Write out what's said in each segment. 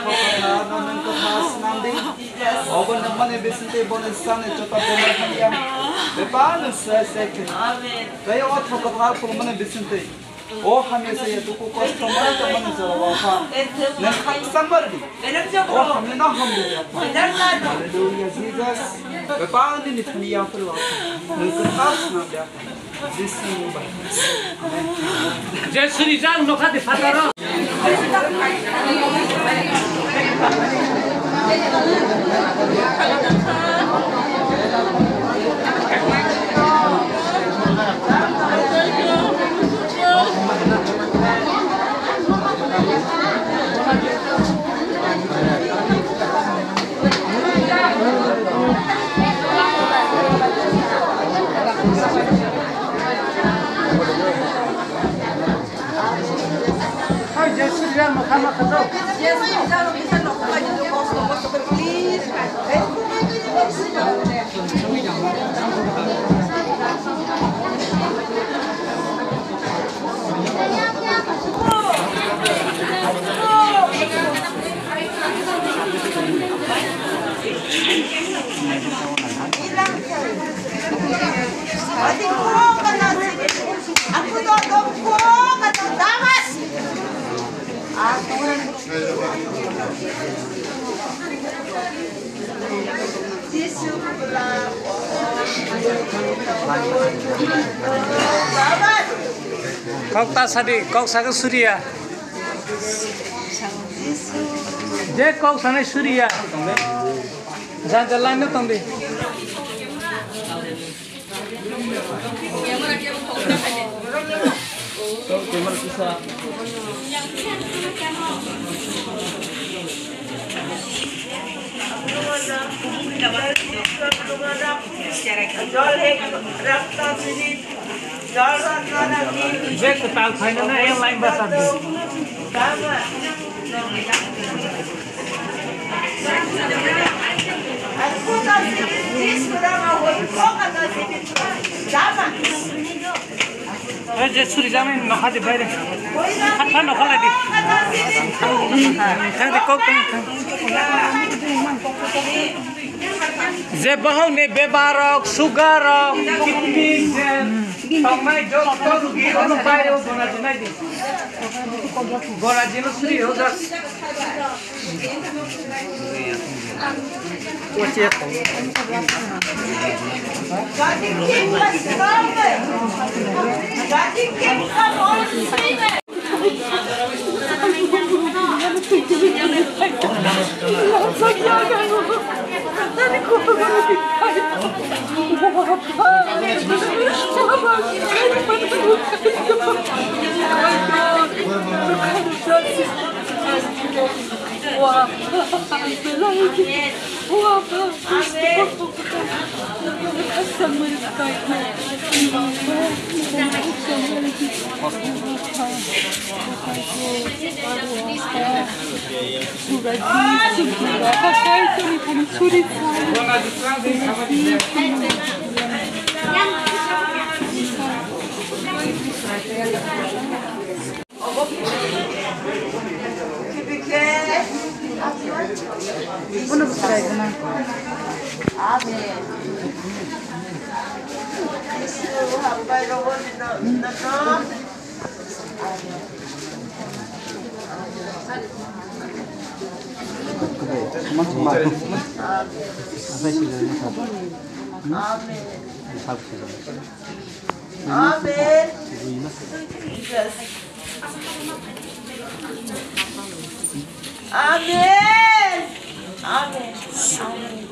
pokoknya nonen kemas nanti. Oben namanya besinte bonus sana cepat bermain ya. Bepan saya. Saya waktu kemas pokoknya besinte. Oh hanya saya tuku customer teman jawab. Nen sambar di. Oh hanya nak hamil. Hallelujah Jesus. Bepan ini tania perlu. Nen kemas nanti. जय श्री राम नोखा दिखाता रहो जय श्री राम नोखा मत दो जय श्री राम bisa नोखा जो posto berkelir aku damas. Kau tak sadi, kau sangat Surya. Je kau sangat Surya. Jangan jalan itu tadi. Kau cuma bisa. Je ketal finalnya yang lain besar. Je suri jamin nokha di bayre. Khatha nokha lagi. Thang di kok thang. Je bahau ne bebarok sugarok kidney tomai jok to rugi ono bayre gona jinai di. Gona jino suri ho das. Wajib. Jadi kita sampai. Jadi kita mau sini. Wah, bunu bıçaydın ha. Abi. Yesu hamba rohon na. Amin. Amin. Amin. Amin.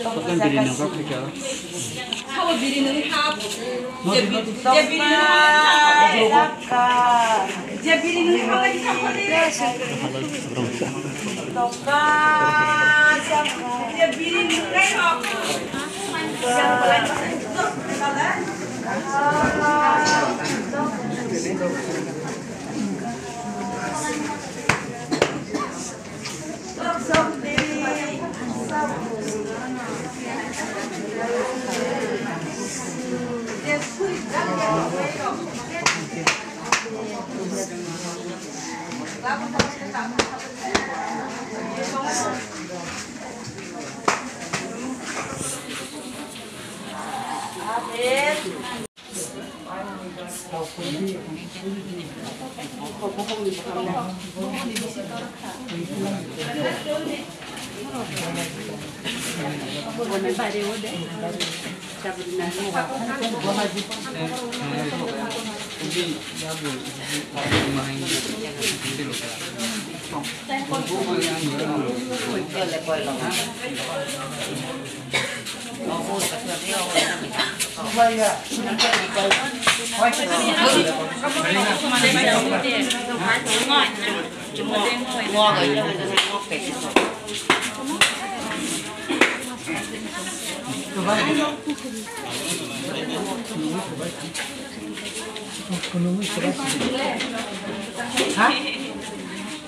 Bakın birinin bak ya. Hava birinin hap. Cebirinin hava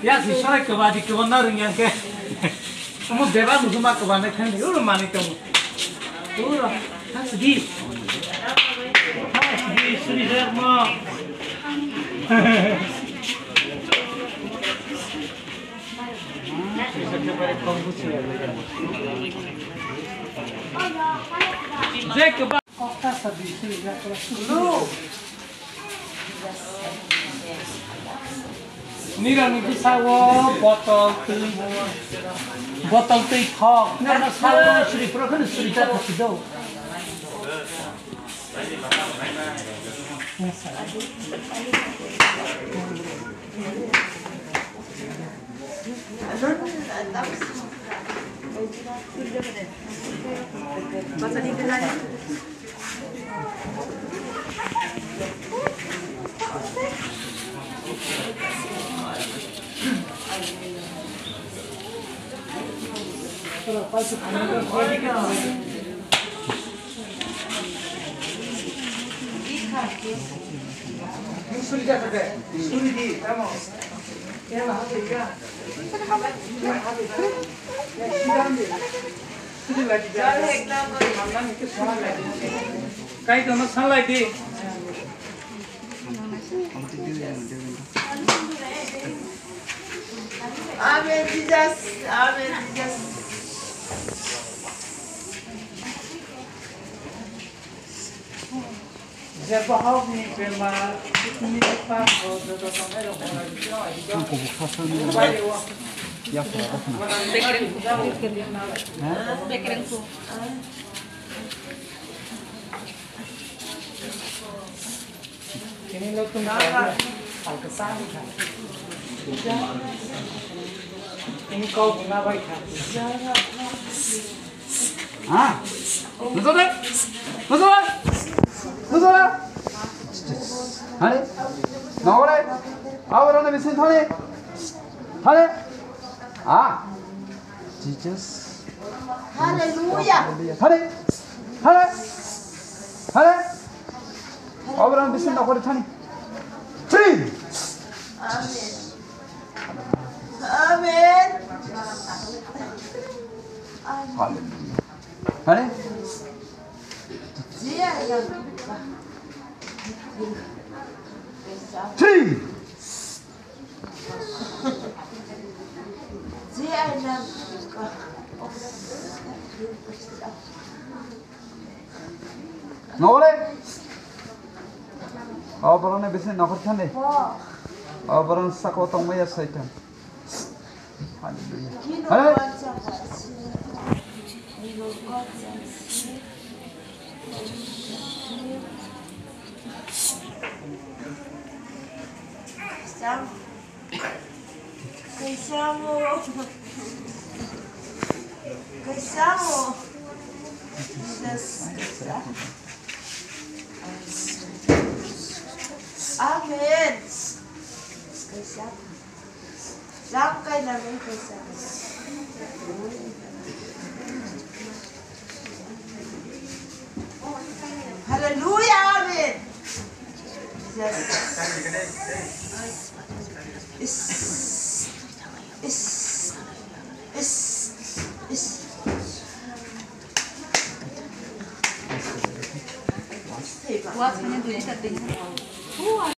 Ya sih soalnya kebadi kebenaran yang ke kamu bebas cuma kebenaran kan itu mana kamu tuh kan sedih sedih mau Jack kebab kota sedih sedih lu Nira ni sawo botol teh thok nira sawo suri prokan suri ta thado Suri jatuh deh, suri di, kamu. Ya lah, ya. Suri lagi jalan. Makan itu salah lagi. Kayak kamu salah lagi. Amen Jesus, Amen Jesus. Saya bahau ni memang ini apa? Oh, betul sampai lo orang itu. Aku buka sana. Ya, saya apa? Bekeringku. Ini lo tunggu. Alkesan kan. Ini kau bunga baik kan? Ah, betul deh, betul. Betul. Hane, naore, awalnya mesin thane, thane. Ah, Jesus. Hallelujah. thane, thane, thane. Awalnya mesin naore thane. Three. Amen. Amen. Hallelujah. Hane. Dia yang Three. dia yang naore. Awalnya mesin naore thane. Awalnya sakotong maya saitan. Hallelujah. Hane. Caisamo. Amen. Sampai namin caisamo. Hallelujah, amen. Buat hanya 2 setting.